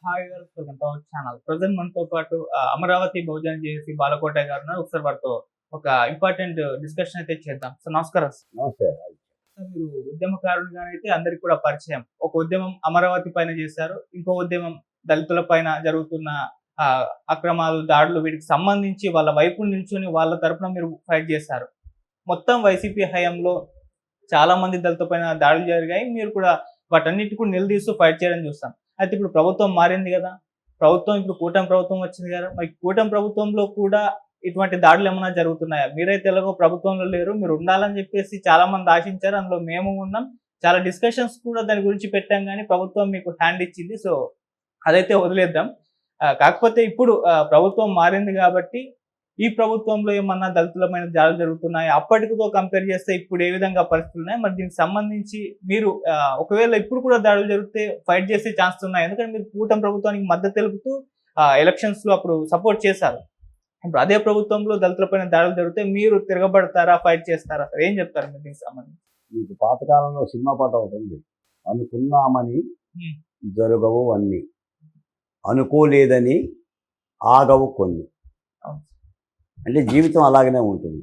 Hi welcome to our channel. Present మనతో పాటు అమరావతి బహుజన JAC బాలకోట గారు ఉన్నారు. ఒకసారి వారితో ఒక ఇంపార్టెంట్ డిస్కషన్ అయితే చేద్దాం. సో నమస్కారం సార్. నమస్తే. మీరు ఉద్యమకారునిగానైతే అందరికి కూడా పరిచయం. ఒక ఉద్యమం అమరావతి పైన చేశారు. ఇంకో ఉద్యమం దళితుల పైన జరుగుతున్న అక్రమాలు, దాడులు వీటికి సంబంధించి వాళ్ళ వైపు నిల్చొని వాళ్ళ తరపున మీరు ఫైట్ చేశారు. మొత్తం వైసీపీ హయాంలో చాలా మంది దళితుల పైన దాడులు జరిగాయి. మీరు కూడా వాటన్నిటి కూడా నిలదీస్తూ ఫైట్ చేయడం చూస్తాం. అయితే ఇప్పుడు ప్రభుత్వం మారింది కదా! ప్రభుత్వం ఇప్పుడు కూటమి ప్రభుత్వం వచ్చింది కదా! మరి కూటమి ప్రభుత్వంలో కూడా ఇటువంటి దాడులు ఏమన్నా జరుగుతున్నాయా? మీరైతే ఎలాగో ప్రభుత్వంలో లేరు. మీరు ఉండాలని చెప్పేసి చాలా మంది ఆశించారు. అందులో మేము ఉన్నాం. చాలా డిస్కషన్స్ కూడా దాని గురించి పెట్టాం గానీ ప్రభుత్వం మీకు హ్యాండ్ ఇచ్చింది. సో అదైతే వదిలేద్దాం. కాకపోతే ఇప్పుడు ప్రభుత్వం మారింది కాబట్టి ఈ ప్రభుత్వంలో ఏమన్నా దళితులమైన దాడులు జరుగుతున్నాయా? అప్పటికితో కంపేర్ చేస్తే ఇప్పుడు ఏ విధంగా పరిస్థితులున్నాయి? మరి దీనికి సంబంధించి మీరు ఒకవేళ ఇప్పుడు కూడా దాడులు జరిగితే ఫైట్ చేసే ఛాన్స్ ఉన్నాయి. ఎందుకంటే మీరు కూటమి ప్రభుత్వానికి మద్దతు తెలుపుతూ ఎలక్షన్స్‌లో అప్పుడు సపోర్ట్ చేశారు. ఇప్పుడు అదే ప్రభుత్వంలో దళితులపైన దాడులు జరిగితే మీరు తిరగబడతారా? ఫైట్ చేస్తారా? అసలు ఏం చెప్తారు మీరు దీనికి సంబంధించి? మీకు పాతకాలంలో సినిమా పాట ఒకటి ఉంది. అనుకున్నామని హ్మ్. జరగవు అన్ని, అనుకోలేదని ఆగవు కొన్ని. అవును. అంటే జీవితం అలాగనే ఉంటుంది.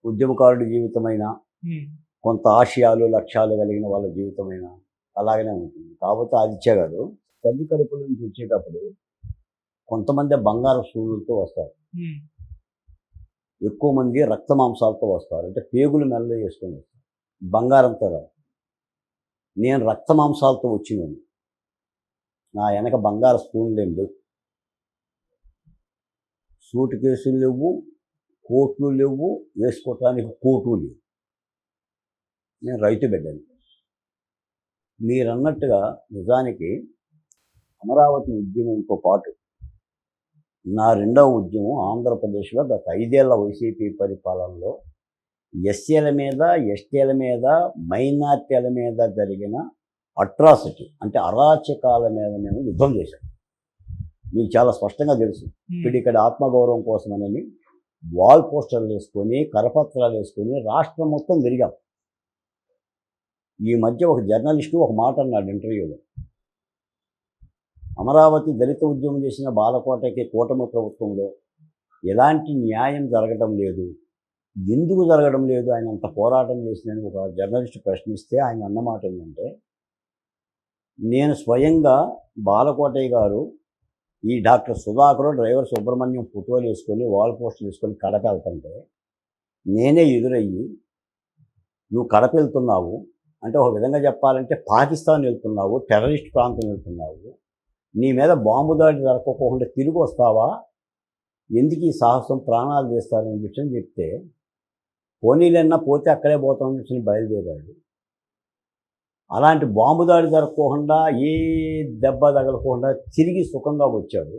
ఉద్యమకారుడి జీవితమైనా, హ్మ్. కొంత ఆశయాలు, లక్ష్యాలు కలిగిన వాళ్ళ జీవితమైనా అలాగనే ఉంటుంది. కాకపోతే ఆదిత్య గారు తల్లి కడుపుల నుంచి వచ్చేటప్పుడు కొంతమంది బంగారు సూళ్ళతో వస్తారు. హ్మ్. ఎక్కువ మంది రక్త మాంసాలతో వస్తారు. అంటే పేగులు మెడలో వేసుకొని వస్తారు. బంగారంతో రాదు. నేను రక్త మాంసాలతో వచ్చినాను. నా వెనక బంగారు స్పూన్లు ఏం లేవు, సూట్ కేసులు లేవు, కోట్లు లేవు, వేసుకోవటానికి కోటు లేవు. నేను రైతు బిడ్డని. మీరన్నట్టుగా నిజానికి అమరావతి ఉద్యమంతో పాటు నా రెండవ ఉద్యమం ఆంధ్రప్రదేశ్లో గత 5 ఏళ్ల వైసీపీ పరిపాలనలో ఎస్సీల మీద, ఎస్టీల మీద, మైనార్టీల మీద జరిగిన అట్రాసిటీ అంటే అరాచకాల మీద మేము యుద్ధం చేశాం. మీకు చాలా స్పష్టంగా తెలుసు. ఇప్పుడు ఇక్కడ ఆత్మగౌరవం కోసమని వాల్ పోస్టర్లు వేసుకొని, కరపత్రాలు వేసుకొని రాష్ట్రం మొత్తం తిరిగాం. ఈ మధ్య ఒక జర్నలిస్టు ఒక మాట అన్నాడు ఇంటర్వ్యూలో, అమరావతి దళిత ఉద్యమం చేసిన బాలకోటకి కూటమి ప్రభుత్వంలో ఎలాంటి న్యాయం జరగడం లేదు, ఎందుకు జరగడం లేదు, ఆయన అంత పోరాటం చేసిందని ఒక జర్నలిస్టు ప్రశ్నిస్తే ఆయన అన్నమాట ఏంటంటే, నేను స్వయంగా బాలకోటయ్య గారు ఈ డాక్టర్ సుధాకర్ డ్రైవర్ సుబ్రహ్మణ్యం ఫోటోలు వేసుకొని వాల్ పోస్టులు వేసుకొని కడప వెళ్తుంటే నేనే ఎదురయ్యి, నువ్వు కడప వెళ్తున్నావు అంటే ఒక విధంగా చెప్పాలంటే పాకిస్తాన్ వెళ్తున్నావు, టెర్రరిస్ట్ ప్రాంతం వెళ్తున్నావు, నీ మీద బాంబు దాడి జరగకోకుండా తిరిగి వస్తావా, ఎందుకు ఈ సాహసం, ప్రాణాలు చేస్తారని చెప్పి చెప్తే, పోనీలన్నా పోతే అక్కడే పోతామని చెప్పి బయలుదేరాడు. అలాంటి బాంబు దాడి జరగకుండా, ఏ దెబ్బ తగలకుండా తిరిగి సుఖంగా వచ్చాడు.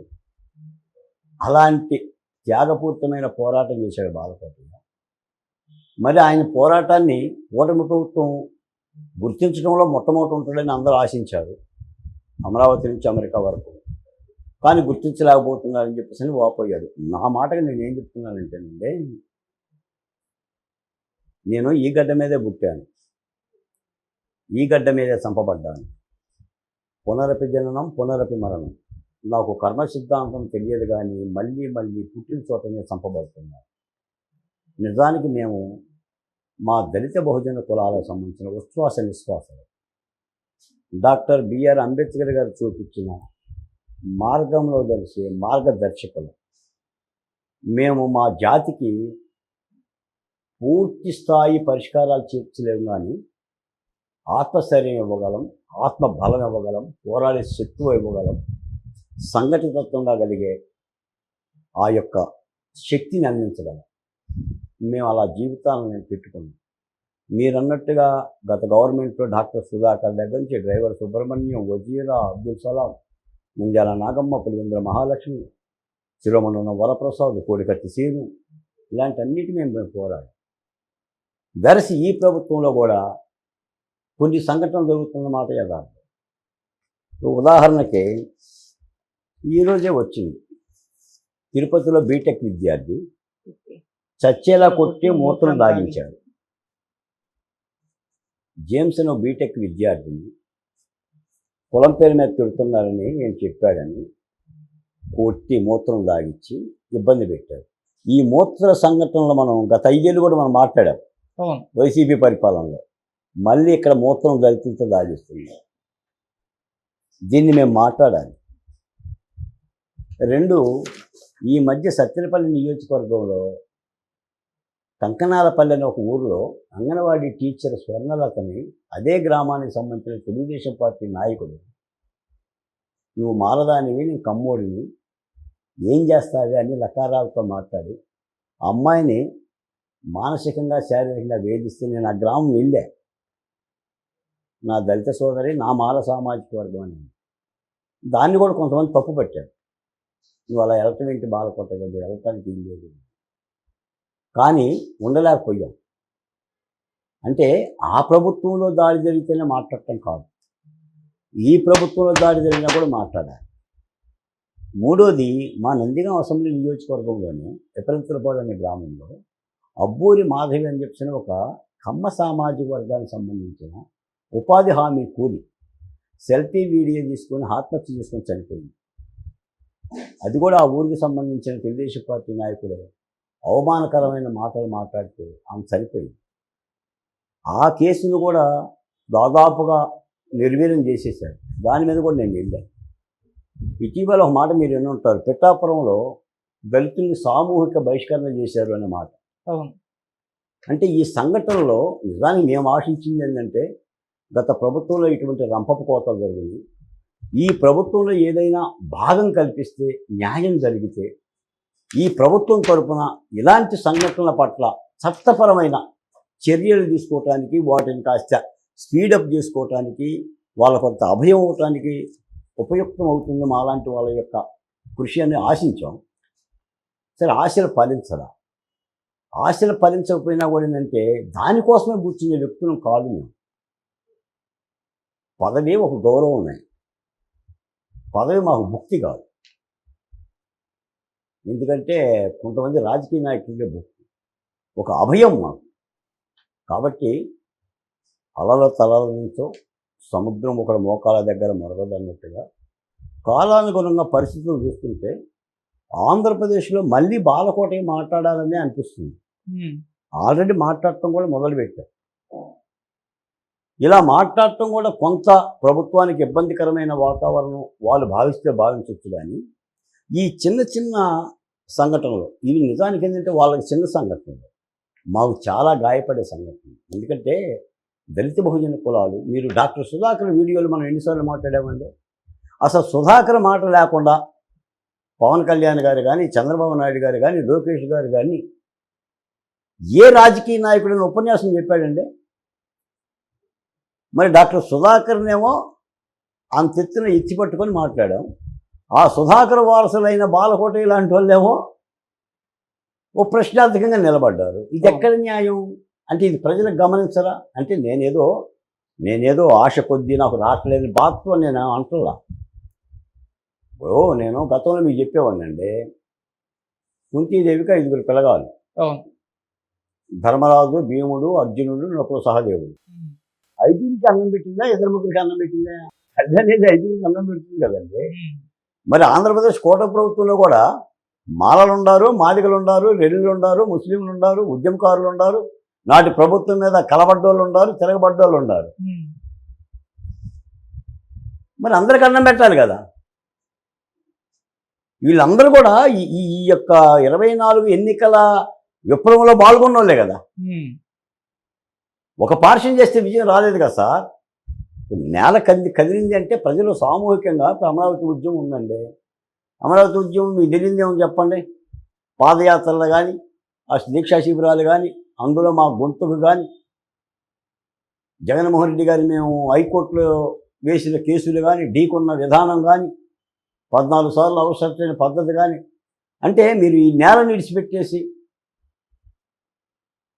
అలాంటి త్యాగపూరితమైన పోరాటం చేశాడు బాలకోటయ్య. మరి ఆయన పోరాటాన్ని కూటమి ప్రభుత్వం గుర్తించడంలో మొట్టమొదటి ఉంటాడని అందరూ ఆశించారు, అమరావతి నుంచి అమెరికా వరకు. కానీ గుర్తించలేకపోతున్నారని చెప్పేసి వాపోయాడు. నా మాటగా నేనేం చెప్తున్నానంటేనండి, నేను ఈ గడ్డ మీదే పుట్టాను, ఈ గడ్డ మీదే చంపబడ్డాను. పునరపి జననం, పునరపి మరణం. నాకు కర్మ సిద్ధాంతం తెలియదు కానీ మళ్ళీ మళ్ళీ పుట్టిన చోటనే చంపబడుతున్నాను. నిజానికి మేము మా దళిత బహుజన కులాలకు సంబంధించిన ఉచ్ఛ్వాస నిశ్వాసాలు డాక్టర్ బిఆర్ అంబేద్కర్ గారు చూపించిన మార్గంలో తెలిసే మార్గదర్శకులు. మేము మా జాతికి పూర్తి స్థాయి పరిష్కారాలు చేర్చలేము కానీ ఆత్మశైర్యం ఇవ్వగలం, ఆత్మ బలం ఇవ్వగలం, పోరాడే శక్తి ఇవ్వగలం, సంఘటితత్వంగా కలిగే ఆ యొక్క శక్తిని అందించగలం. మేము అలా జీవితాలను నేను పెట్టుకున్నాం. మీరన్నట్టుగా గత గవర్నమెంట్లో డాక్టర్ సుధాకర్ దగ్గర నుంచి డ్రైవర్ సుబ్రహ్మణ్యం, వజీరా, అబ్దుల్ సలాం, ముంజాల నాగమ్మ, పులివెందుల మహాలక్ష్మి, శిరోమణి వరప్రసాద్, కోడికత్తి సీను, ఇలాంటి అన్నిటి మేము పోరాడాం. వెరసి ఈ ప్రభుత్వంలో కూడా కొన్ని సంఘటనలు జరుగుతున్న మాట యథార్థం. ఉదాహరణకి ఈరోజే వచ్చింది, తిరుపతిలో బీటెక్ విద్యార్థి చచ్చేలా కొట్టి మూత్రం దాగించాడు. జేమ్స్ అనే బీటెక్ విద్యార్థిని కులం పేరు మీద తిడుతున్నారని నేను చెప్పాడని కొట్టి మూత్రం దాగిచ్చి ఇబ్బంది పెట్టారు. ఈ మూత్ర సంఘటనలో మనం గత 5 ఏళ్ళు కూడా మనం మాట్లాడాం అవును. వైసీపీ పరిపాలనలో. మళ్ళీ ఇక్కడ మూత్రం దళితులతో దాగిస్తుంది. దీన్ని మేము మాట్లాడాలి. 2, ఈ మధ్య సత్తెనపల్లి నియోజకవర్గంలో కంకనాలపల్లి అనే ఒక ఊరిలో అంగన్వాడీ టీచర్ స్వర్ణలతని అదే గ్రామానికి సంబంధించిన తెలుగుదేశం పార్టీ నాయకుడు, నువ్వు మాలదానివి, నేను కమ్మోడిని, ఏం చేస్తావి అని లకారాలతో మాట్లాడి ఆ అమ్మాయిని మానసికంగా శారీరకంగా వేధిస్తే నేను ఆ గ్రామం వెళ్ళా. నా దళిత సోదరి, నా మాల సామాజిక వర్గం అని. దాన్ని కూడా కొంతమంది తప్పు పట్టారు. నువ్వు అలా వెళ్ళటం ఏంటి బాలకోట కదా, వెళ్ళటానికి ఏం లేదు. కానీ ఉండలేకపోయాం. అంటే ఆ ప్రభుత్వంలో దాడి జరిగితేనే మాట్లాడటం కాదు, ఈ ప్రభుత్వంలో దాడి జరిగినా కూడా మాట్లాడాలి. 3వది, మా నందిగాం అసెంబ్లీ నియోజకవర్గంలోనే ఎపరంతులపాడు అనే గ్రామంలో అబ్బూరి మాధవి అని చెప్పిన ఒక కమ్మ సామాజిక వర్గానికి సంబంధించిన ఉపాధి హామీ కూలి సెల్ఫీ వీడియో తీసుకొని ఆత్మహత్య చేసుకొని చనిపోయింది. అది కూడా ఆ ఊరికి సంబంధించిన తెలుగుదేశం పార్టీ నాయకుడే అవమానకరమైన మాటలు మాట్లాడితే ఆమె చనిపోయింది. ఆ కేసును కూడా దాదాపుగా నిర్వీర్యం చేసేసారు. దాని మీద కూడా నేను వెళ్ళాను. ఇటీవల ఒక మాట మీరు విని ఉంటారు, పిఠాపురంలో దళితుల్ని సామూహిక బహిష్కరణ చేశారు అనే మాట. అవును. అంటే ఈ సంఘటనలో నిజానికి మేము ఆశించింది ఏంటంటే, గత ప్రభుత్వంలో ఇటువంటి రంపపు కోతలు జరిగింది, ఈ ప్రభుత్వంలో ఏదైనా భాగం కల్పిస్తే, న్యాయం జరిగితే, ఈ ప్రభుత్వం తరపున ఇలాంటి సంఘటనల పట్ల చట్టపరమైన చర్యలు తీసుకోవటానికి, వాటిని కాస్త స్పీడప్ చేసుకోవటానికి, వాళ్ళ కొంత అభయం అవటానికి ఉపయుక్తం అవుతుంది మాలాంటి వాళ్ళ యొక్క కృషి అని ఆశించాం. సరే, ఆశలు ఫలించరా? ఆశలు ఫలించకపోయినా కూడా ఏంటంటే దానికోసమే కూర్చునే వ్యక్తులం కాదు మేము. పదవి ఒక గౌరవమే, పదవి మాకు ముక్తి కాదు. ఎందుకంటే కొంతమంది రాజకీయ నాయకులకే ముక్తి, ఒక అభయం మాకు. కాబట్టి అలల తలల నుంచో సముద్రం ఒకటి మోకాల దగ్గర మొరగదన్నట్టుగా కాలానుగుణంగా పరిస్థితులు చూస్తుంటే ఆంధ్రప్రదేశ్లో మళ్ళీ బాలకోటే మాట్లాడాలని అనిపిస్తుంది. ఆల్రెడీ మాట్లాడటం కూడా మొదలుపెట్టారు. ఇలా మాట్లాడటం కూడా కొంత ప్రభుత్వానికి ఇబ్బందికరమైన వాతావరణం వాళ్ళు భావిస్తే భావించవచ్చు. కానీ ఈ చిన్న చిన్న సంఘటనలు ఇవి నిజానికి ఏంటంటే వాళ్ళకి చిన్న సంఘటనలు, మాకు చాలా గాయపడే సంఘటనలు. ఎందుకంటే దళిత బహుజన కులాలు, మీరు డాక్టర్ సుధాకర్ వీడియోలు మనం ఎన్నిసార్లు మాట్లాడామండి. అసలు సుధాకర్ మాట లేకుండా పవన్ కళ్యాణ్ గారు కానీ, చంద్రబాబు నాయుడు గారు కానీ, లోకేష్ గారు కానీ ఏ రాజకీయ నాయకుడిని ఉపన్యాసం చెప్పాడండి? మరి డాక్టర్ సుధాకర్నేమో అంత ఎత్తున ఎత్తి పట్టుకొని మాట్లాడాం. ఆ సుధాకర్ వారసులైన బాలకోట లాంటి వాళ్ళేమో ఓ ప్రశ్నార్థకంగా నిలబడ్డారు. ఇది ఎక్కడ న్యాయం? అంటే ఇది ప్రజలకు గమనించరా? అంటే నేనేదో ఆశ కొద్దీ నాకు రావట్లేదు బాధతో నేను అంటున్నా. నేను గతంలో మీకు చెప్పేవాడినండి, కుంతీదేవికి 5 పిల్లగాలు, ధర్మరాజు, భీముడు, అర్జునుడు, నకుల సహదేవుడు. 5కి అన్నం పెట్టిందా? 2-3కి అన్నం పెట్టిందా? అది అనేది 5కి అన్నం పెడుతుంది కదండి. మరి ఆంధ్రప్రదేశ్ కోట ప్రభుత్వంలో కూడా మాలలు ఉన్నారు, మాదిగలు ఉన్నారు, రెల్లులు ఉన్నారు, ముస్లింలు ఉన్నారు, ఉద్యమకారులు ఉన్నారు, నాటి ప్రభుత్వం మీద కలబడ్డోళ్ళు ఉన్నారు, తిరగబడ్డోళ్ళు ఉన్నారు. మరి అందరికి అన్నం పెట్టాలి కదా. వీళ్ళందరూ కూడా ఈ యొక్క 24 ఎన్నికల విప్లవంలో పాల్గొన్న వాళ్ళే కదా. ఒక పార్శ్యం చేస్తే విజయం రాలేదు కదా సార్. నేల కదిలింది అంటే ప్రజలు సామూహికంగా అమరావతి ఉద్యమం ఉందండి. అమరావతి ఉద్యమం మీకు తెలియదేమో చెప్పండి. పాదయాత్రలు కానీ, ఆ దీక్షా శిబిరాలు కానీ, అందులో మా గొంతుకు కానీ, జగన్మోహన్ రెడ్డి గారు మేము హైకోర్టులో వేసిన కేసులు కానీ, ఢీకొన్న విధానం కానీ, 14 సార్లు అవసరమైన పద్ధతి కానీ, అంటే మీరు ఈ నేలను విడిచిపెట్టేసి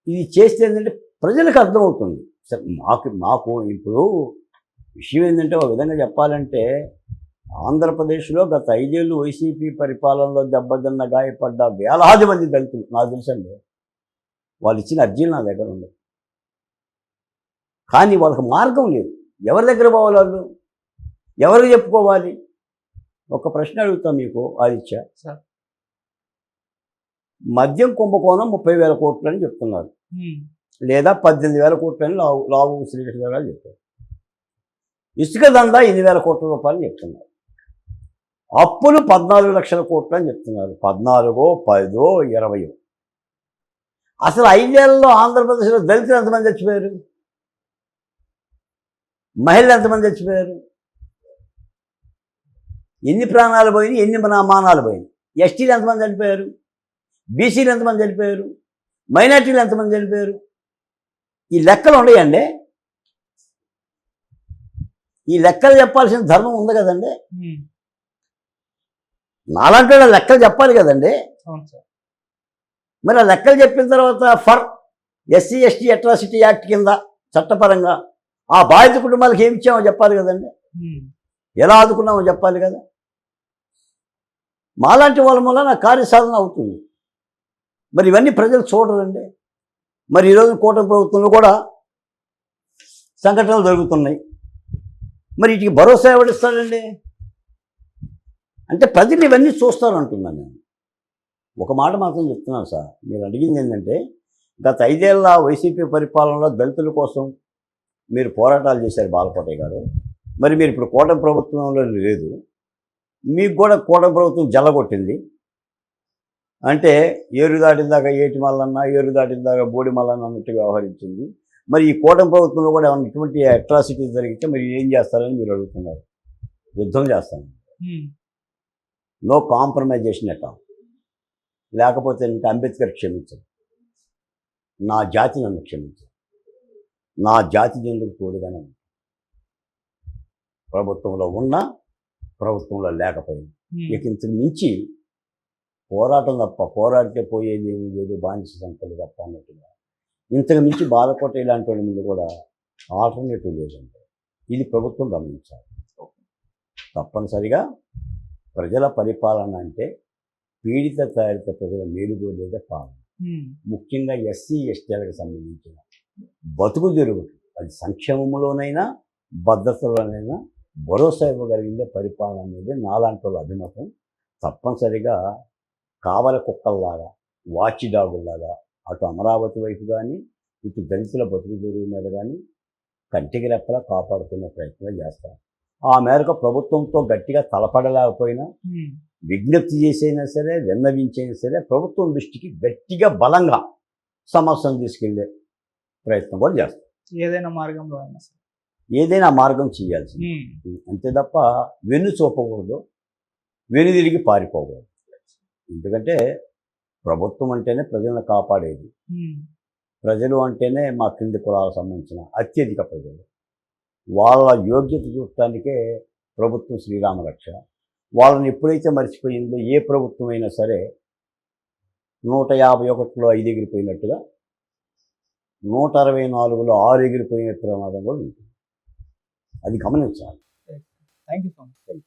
ఇది చేస్తే ఏంటంటే ప్రజలకు అర్థమవుతుంది. మాకు ఇప్పుడు విషయం ఏంటంటే ఒక విధంగా చెప్పాలంటే ఆంధ్రప్రదేశ్లో గత 5 ఏళ్ళు వైసీపీ పరిపాలనలో దెబ్బతిన్న గాయపడ్డ వేలాది మంది దళితులు నాకు తెలుసండి. వాళ్ళు ఇచ్చిన అర్జీలు నా దగ్గర ఉన్నాయి. కానీ వాళ్ళకి మార్గం లేదు. ఎవరి దగ్గర పోవాలి వాళ్ళు? ఎవరికి చెప్పుకోవాలి? ఒక ప్రశ్న అడుగుతాం మీకు ఆదిత్య. సార్. మద్యం కుంభకోణం 30,000 కోట్లు అని చెప్తున్నారు, ఉమ్, లేదా 18,000 కోట్లు అని లావు శ్రీకృష్ణ గారు చెప్పారు. ఇసుక దందా 8,000 కోట్ల రూపాయలు చెప్తున్నారు. అప్పులు 14 లక్షల కోట్లు అని చెప్తున్నారు. 14, 10, 20. అసలు 5 ఏళ్లలో ఆంధ్రప్రదేశ్లో దళితులు ఎంతమంది చచ్చిపోయారు? మహిళలు ఎంతమంది చచ్చిపోయారు? ఎన్ని ప్రాణాలు పోయినాయి, ఎన్ని మానాలు పోయినాయి? ఎస్టీలు ఎంతమంది చనిపోయారు? బీసీలు ఎంతమంది చనిపోయారు? మైనార్టీలు ఎంతమంది చనిపోయారు? ఈ లెక్కలు ఉన్నాయండి. ఈ లెక్కలు చెప్పాల్సిన ధర్మం ఉంది కదండి. ఉమ్, నాలాంటి వాళ్ళ లెక్కలు చెప్పాలి కదండి. అవును సార్. మరి ఆ లెక్కలు చెప్పిన తర్వాత for SC ST atrocity act కింద చట్టపరంగా ఆ బాధిత కుటుంబాలకు ఏమి ఇచ్చామో చెప్పాలి కదండి. ఉమ్, ఎలా ఆదుకున్నామో చెప్పాలి కదా. మాలాంటి వాళ్ళ వల్ల కార్యసాధన అవుతుంది. మరి ఇవన్నీ ప్రజలు చూడరండి. మరి ఈరోజు కూటమి ప్రభుత్వంలో కూడా సంఘటనలు జరుగుతున్నాయి. మరి వీటికి భరోసా ఎవడిస్తాడండి? అంటే ప్రజలు ఇవన్నీ చూస్తారంటున్నాను నేను. ఒక మాట మాత్రం చెప్తున్నాను సార్, మీరు అడిగింది ఏంటంటే, గత 5 ఏళ్ల వైసీపీ పరిపాలనలో దళితుల కోసం మీరు పోరాటాలు చేశారు బాలకోటయ్య గారు. మరి మీరు ఇప్పుడు కూటమి ప్రభుత్వంలో లేదు, మీకు కూడా కూటమి ప్రభుత్వం జల్లగొట్టింది. అంటే ఏరు దాటిన దాకా ఏటి మల్లన్న, ఏరు దాటిన దాకా బోడి మల్లన్న అన్నట్టు వ్యవహరించింది. మరి ఈ కూటమి ప్రభుత్వంలో కూడా ఏమైనా ఇటువంటి అట్రాసిటీస్ జరిగితే మరి ఏం చేస్తారని మీరు అడుగుతున్నారు. యుద్ధం చేస్తాను, ఉమ్, నో కాంప్రమైజేషన్ ఎట్ ఆల్. లేకపోతే ఇంకా అంబేద్కర్ క్షమించదు, నా జాతి నన్ను క్షమించదు, నా జాతి జనులకు తోడుగానే ఉంది. ప్రభుత్వంలో ఉన్నా, ప్రభుత్వంలో లేకపోయినా ఇక ఇంతకు మించి పోరాటం తప్ప, పోరాడితే పోయేది ఏమీ లేదు, బానిస సంఖ్యలు తప్ప అన్నట్టుగా ఇంతకు మించి బాధపట్టే ఇలాంటి వాళ్ళ ముందు కూడా ఆల్టర్నేటివ్ లేదంటే ఇది ప్రభుత్వం గమనించాలి. తప్పనిసరిగా ప్రజల పరిపాలన అంటే పీడిత తాడిత ప్రజల మేలుగోలేదే పాలన. ముఖ్యంగా ఎస్సీ ఎస్టీలకు సంబంధించిన బతుకు తెరుగు, అది సంక్షేమంలోనైనా భద్రతలోనైనా భరోసా ఇవ్వగలిగిందే పరిపాలన అనేది నాలాంటి వాళ్ళ అభిమతం. తప్పనిసరిగా కావల కుక్కల్లాగా, వాచి డాగుల్లాగా అటు అమరావతి వైపు కానీ, ఇటు దళితుల బతుకు తెరుగు మీద కానీ కంటికి రెప్పలా కాపాడుకునే ప్రయత్నం చేస్తాం. ఆ మేరకు ప్రభుత్వంతో గట్టిగా తలపడలేకపోయినా, విజ్ఞప్తి చేసైనా సరే, విన్నవించైనా సరే ప్రభుత్వం దృష్టికి గట్టిగా బలంగా సమస్యను తీసుకెళ్లే ప్రయత్నం కూడా చేస్తాం. ఏదైనా మార్గంలో అయినా సరే. ఏదైనా మార్గం చేయాల్సింది, అంతే తప్ప వెన్ను చూపకూడదు, వెనుదిరిగి పారిపోకూడదు. ఎందుకంటే ప్రభుత్వం అంటేనే ప్రజలను కాపాడేది. ప్రజలు అంటేనే మా క్రింది కులాలకు సంబంధించిన అత్యధిక ప్రజలు. వాళ్ళ యోగ్యత చూడటానికే ప్రభుత్వం శ్రీరామ రక్ష. వాళ్ళని ఎప్పుడైతే మర్చిపోయిందో ఏ ప్రభుత్వం అయినా సరే 151లో 5 ఎగిరిపోయినట్టుగా 164లో 6 ఎగిరిపోయే ప్రమాదం కూడా ఉంటుంది. అది గమనించాలి. Thank you so much.